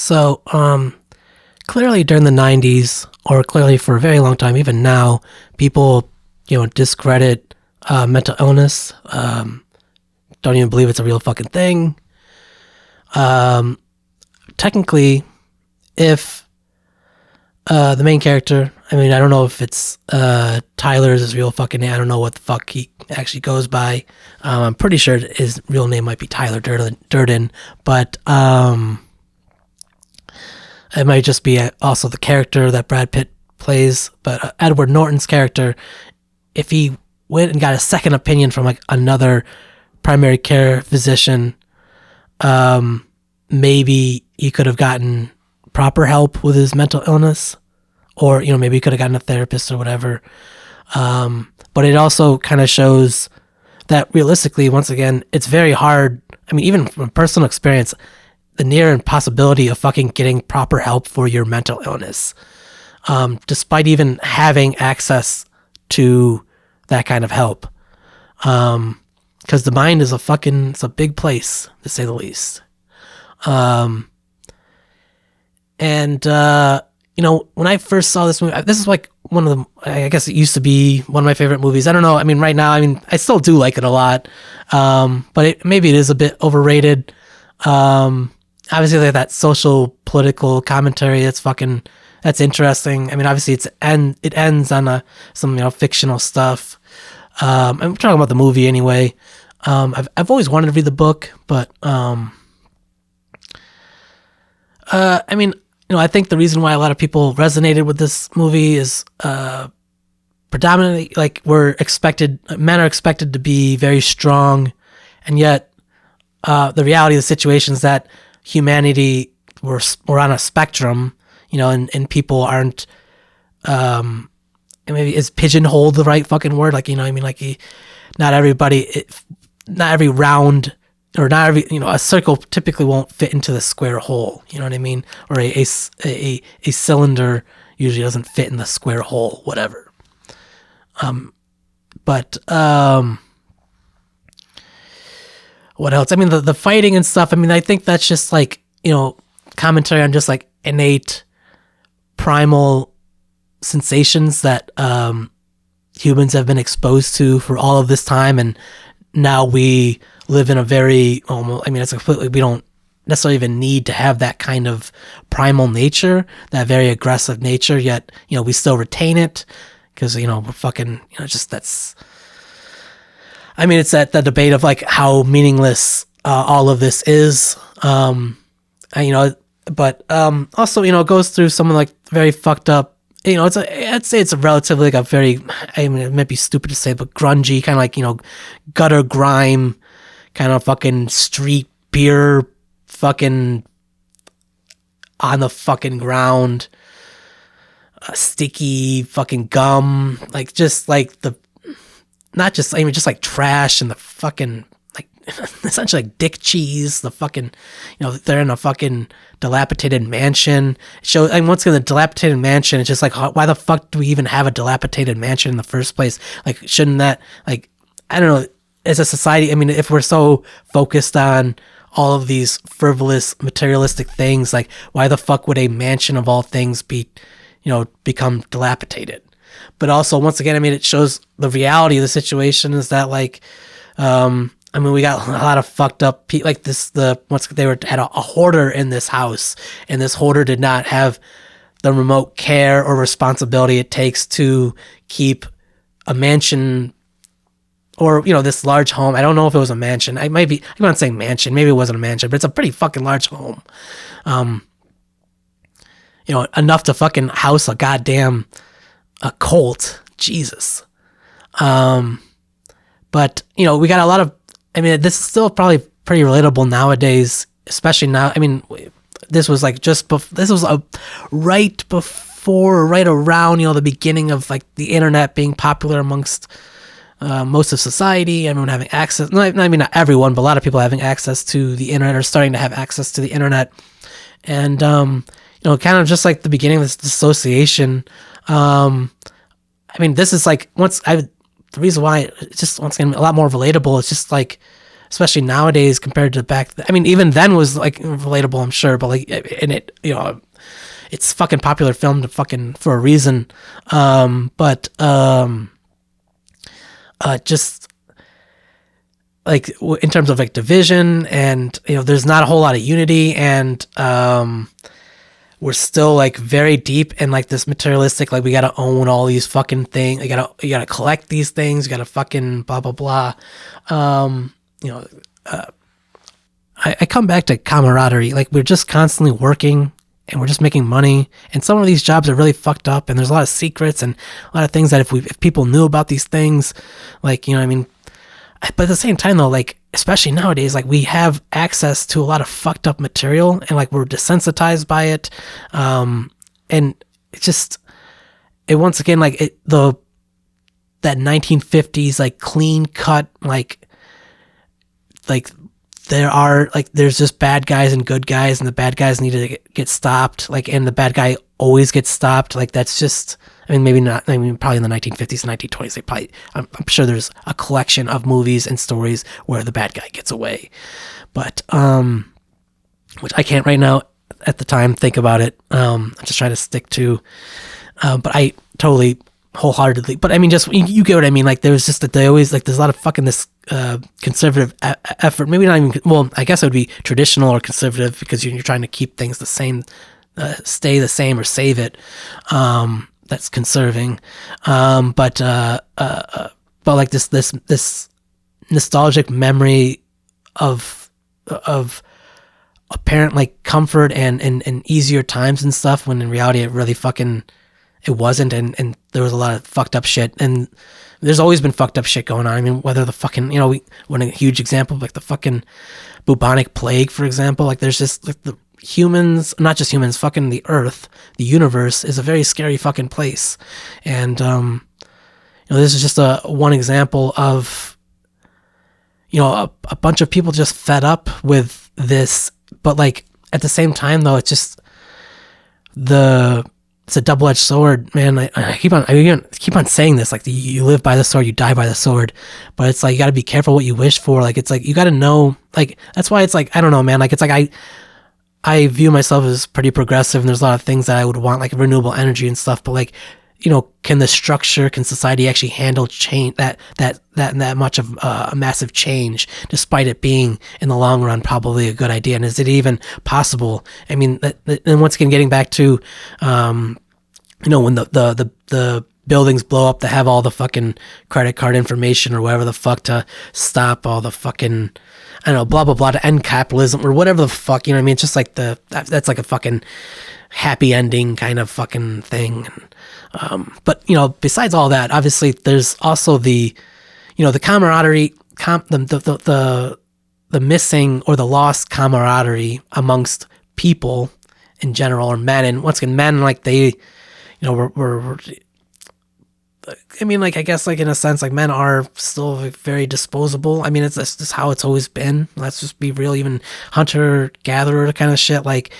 So, clearly during the 90s, or clearly for a very long time, even now, people, discredit mental illness. Don't even believe it's a real fucking thing. Technically, if the main character, I don't know if it's Tyler's his real fucking name. I don't know what the fuck he actually goes by. I'm pretty sure his real name might be Tyler Durden, but it might just be also the character that Brad Pitt plays. But Edward Norton's character, if he went and got a second opinion from like another primary care physician, maybe he could have gotten proper help with his mental illness, or maybe he could have gotten a therapist or whatever. But it also kind of shows that realistically, once again, it's very hard. Even from personal experience, the near impossibility of fucking getting proper help for your mental illness, despite even having access to that kind of help. Because the mind is it's a big place, to say the least. When I first saw this movie, this is like one of the, I guess it used to be one of my favorite movies. I don't know. Right now, I still do like it a lot. But maybe it is a bit overrated. Obviously like that social political commentary, that's interesting. Obviously it ends on some, fictional stuff. I'm talking about the movie anyway. I've always wanted to read the book, but, I think the reason why a lot of people resonated with this movie is predominantly like men are expected to be very strong, and yet the reality of the situation is that humanity we're on a spectrum, and people aren't. Maybe is pigeonholed the right fucking word? Not everybody, not every round. Or not every, a circle typically won't fit into the square hole. You know what I mean? Or a cylinder usually doesn't fit in the square hole, whatever. What else? The fighting and stuff. I think that's just like, commentary on just like innate primal sensations that humans have been exposed to for all of this time, and now we live in a very it's completely, we don't necessarily even need to have that kind of primal nature, that very aggressive nature, yet we still retain it because we're fucking just that's it's that the debate of like how meaningless all of this is, but also it goes through some like very fucked up, I'd say it's a relatively like a very, it might be stupid to say, but grungy kind of like, gutter grime kind of fucking street beer fucking on the fucking ground, sticky fucking gum, like just like the, not just, just like trash and the fucking like essentially like dick cheese, the fucking, they're in a fucking dilapidated mansion. Once again, the dilapidated mansion, it's just like, why the fuck do we even have a dilapidated mansion in the first place? Like, shouldn't that, like, I don't know, as a society, if we're so focused on all of these frivolous materialistic things, like why the fuck would a mansion of all things become dilapidated? But also, once again, it shows the reality of the situation is that like, we got a lot of fucked up people like this. Once they had a hoarder in this house, and this hoarder did not have the remote care or responsibility it takes to keep a mansion, or this large home. I don't know if it was a mansion. I'm not saying mansion. Maybe it wasn't a mansion, but it's a pretty fucking large home. Enough to fucking house a goddamn a cult. Jesus. But we got a lot of. This is still probably pretty relatable nowadays, especially now. This was like this was right around the beginning of like the internet being popular amongst most of society. Everyone having access. Not everyone, but a lot of people having access to the internet, or starting to have access to the internet, and kind of just like the beginning of this dissociation. This is like the reason why it's just once again a lot more relatable. It's just like especially nowadays compared to back. I mean, even then was like relatable, I'm sure, but like, and it, it's fucking popular film to fucking for a reason. Just like in terms of like division, and there's not a whole lot of unity, and we're still like very deep in like this materialistic, like we gotta own all these fucking things, you gotta collect these things, you gotta fucking blah blah blah. I come back to camaraderie. Like we're just constantly working and we're just making money, and some of these jobs are really fucked up, and there's a lot of secrets and a lot of things that if people knew about these things, like, you know what I mean. But at the same time though, like especially nowadays, like we have access to a lot of fucked up material, and like we're desensitized by it, and it just, it once again, like that 1950s like clean cut, like there's just bad guys and good guys, and the bad guys need to get stopped, like, and the bad guy always gets stopped. Like that's just, I mean, maybe not. I mean, probably in the 1950s and 1920s, they probably, I'm sure there's a collection of movies and stories where the bad guy gets away, but which I can't right now at the time think about it. I'm just trying to stick to, but I totally wholeheartedly. But I mean, just you get what I mean. Like there was just that they always, like there's a lot of fucking this conservative effort. Maybe not even. Well, I guess it would be traditional or conservative because you're trying to keep things the same, stay the same or save it. That's conserving, but like this nostalgic memory of apparent like comfort and easier times and stuff, when in reality it really fucking, it wasn't, and there was a lot of fucked up shit, and there's always been fucked up shit going on. I mean, whether the fucking, when a huge example, like the fucking bubonic plague, for example, like there's just like the humans, not just humans, fucking the earth, the universe is a very scary fucking place. And this is just one example of a bunch of people just fed up with this. But like at the same time though, it's just it's a double-edged sword, man. I keep on saying this, like you live by the sword, you die by the sword, but it's like you got to be careful what you wish for. Like it's like you got to know, like that's why it's like, I don't know, man, like it's like I view myself as pretty progressive, and there's a lot of things that I would want, like renewable energy and stuff, but like, can society actually handle change, that much of a massive change, despite it being in the long run probably a good idea? And is it even possible? I mean, and once again, getting back to, when the buildings blow up to have all the fucking credit card information or whatever the fuck to stop all the fucking, I don't know, blah, blah, blah, to end capitalism or whatever the fuck, you know what I mean? It's just like that's like a fucking happy ending kind of fucking thing. But, besides all that, obviously there's also the camaraderie, the missing or the lost camaraderie amongst people in general, or men. And once again, men, like they, were I mean, like, I guess, like, in a sense, like, men are still very disposable. I mean, it's just how it's always been. Let's just be real. Even hunter-gatherer kind of shit, like,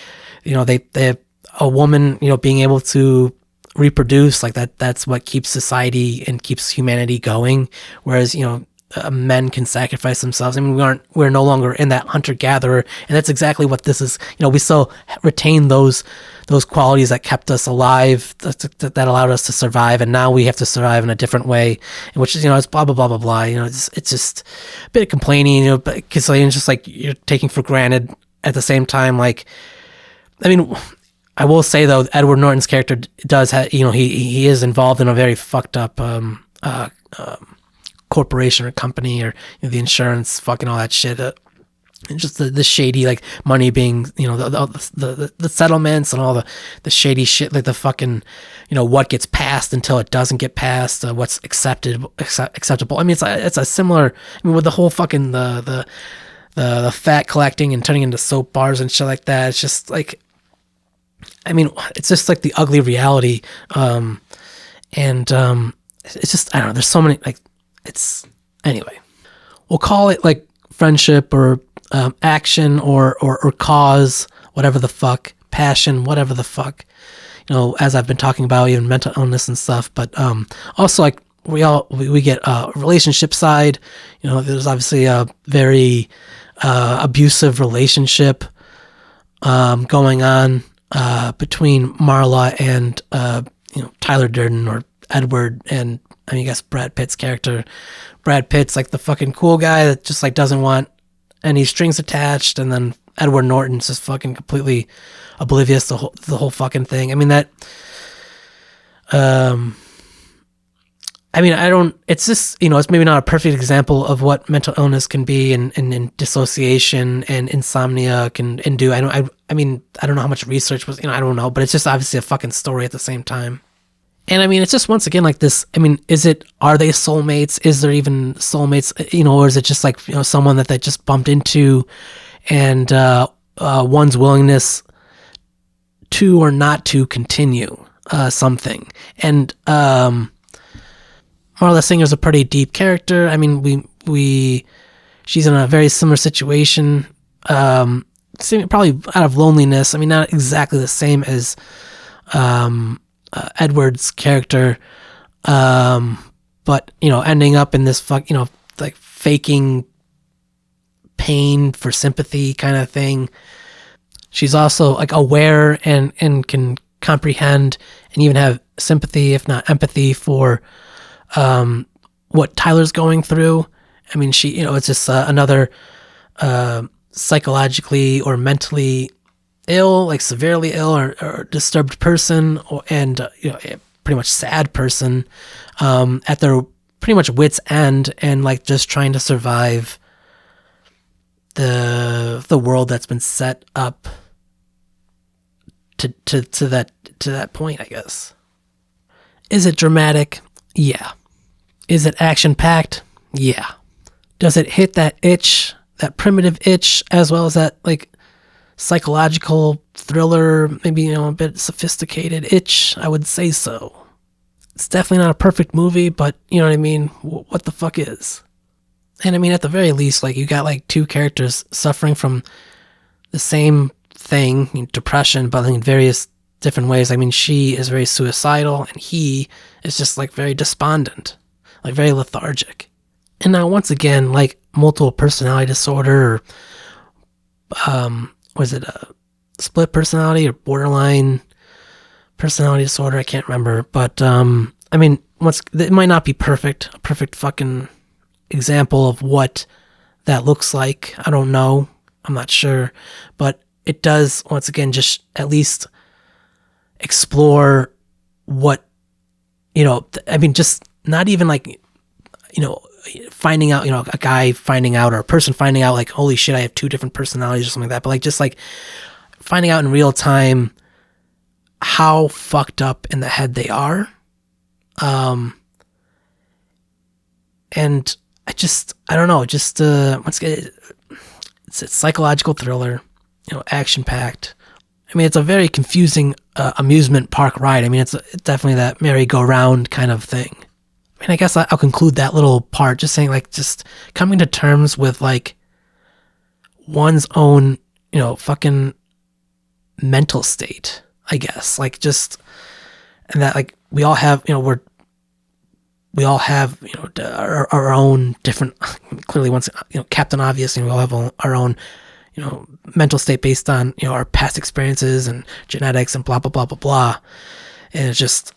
they a woman, being able to reproduce, like, that's what keeps society and keeps humanity going. Whereas, men can sacrifice themselves. I mean, we're no longer in that hunter-gatherer, and that's exactly what this is. We still retain those qualities that kept us alive, that allowed us to survive, and now we have to survive in a different way, which is, it's blah blah blah blah blah. It's just a bit of complaining, because it's just like you're taking for granted at the same time. Like, I mean, I will say though, Edward Norton's character does have, he is involved in a very fucked up corporation or company, or the insurance, fucking all that shit. And just the shady, like, money being, the settlements and all the shady shit, like the fucking, what gets passed until it doesn't get passed, what's acceptable. I mean, it's a similar, I mean, with the whole fucking, the fat collecting and turning into soap bars and shit like that. It's just like, I mean, it's just like the ugly reality. It's just, I don't know, there's so many, like, it's, anyway, we'll call it like friendship or action or cause, whatever the fuck, passion, whatever the fuck, as I've been talking about, even mental illness and stuff. But also, like, we get a relationship side. You know, there's obviously a very abusive relationship going on between Marla and Tyler Durden, or Edward, and I guess Brad Pitt's character. Brad Pitt's like the fucking cool guy that just like doesn't want any strings attached, and then Edward Norton's just fucking completely oblivious to the whole fucking thing. I mean that. I don't. It's just it's maybe not a perfect example of what mental illness can be, and dissociation and insomnia can do. I don't know how much research was. I don't know, but it's just obviously a fucking story at the same time. And it's just once again like this. Are they soulmates? Is there even soulmates? Or is it just like someone that they just bumped into, and one's willingness to or not to continue something. And Marla Singer's a pretty deep character. She's in a very similar situation, probably out of loneliness. Not exactly the same as Edward's character, but ending up in this like faking pain for sympathy kind of thing. She's also like aware and can comprehend and even have sympathy, if not empathy, for what Tyler's going through. She, it's just another psychologically or mentally ill, like severely ill or disturbed person, and pretty much sad person at their pretty much wit's end, and like just trying to survive the world that's been set up to that point, I guess. Is it dramatic? Yeah. Is it action-packed? Yeah. Does it hit that itch, that primitive itch, as well as that like psychological thriller, maybe a bit sophisticated itch? I would say so. It's definitely not a perfect movie, but you know what I mean? What the fuck is? And at the very least, like you got like two characters suffering from the same thing, depression, but in various different ways. She is very suicidal, and he is just like very despondent, like very lethargic. And now once again, like multiple personality disorder, or was it a split personality or borderline personality disorder? I can't remember, but it might not be perfect, a perfect fucking example of what that looks like. I don't know. I'm not sure, but it does once again just at least explore what just not even like finding out, a guy finding out, or a person finding out like, holy shit, I have two different personalities or something like that, but like just like finding out in real time how fucked up in the head they are. And I don't know, just once again, it's a psychological thriller, action packed. It's a very confusing amusement park ride. It's definitely that merry-go-round kind of thing. I guess I'll conclude that little part just saying, like, just coming to terms with like one's own, fucking mental state, I guess. Like just, and that like we all have, we all have, our own different, clearly once, Captain Obvious, we all have our own, mental state based on, our past experiences and genetics and blah, blah, blah, blah, blah. And it's just,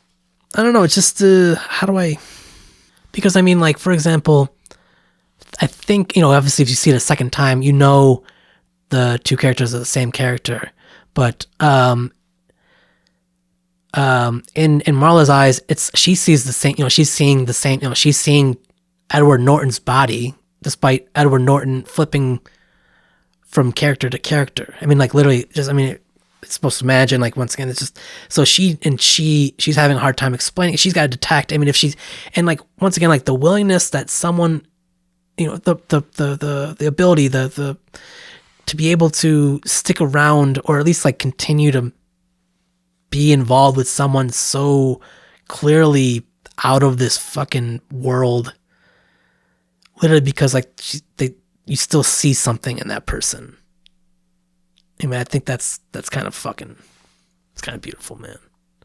I don't know. It's just, how do I, because like, for example, I think, obviously if you see it a second time, the two characters are the same character, but, in Marla's eyes, she sees the same, she's seeing the same, she's seeing Edward Norton's body, despite Edward Norton flipping from character to character. Like literally just, it's supposed to imagine, like, once again, it's just, so she's having a hard time explaining. She's got to detect, if she's, and like, once again, like the willingness that someone, the ability, the, to be able to stick around, or at least like continue to be involved with someone so clearly out of this fucking world, literally because like you still see something in that person. I think that's kind of fucking, it's kind of beautiful, man.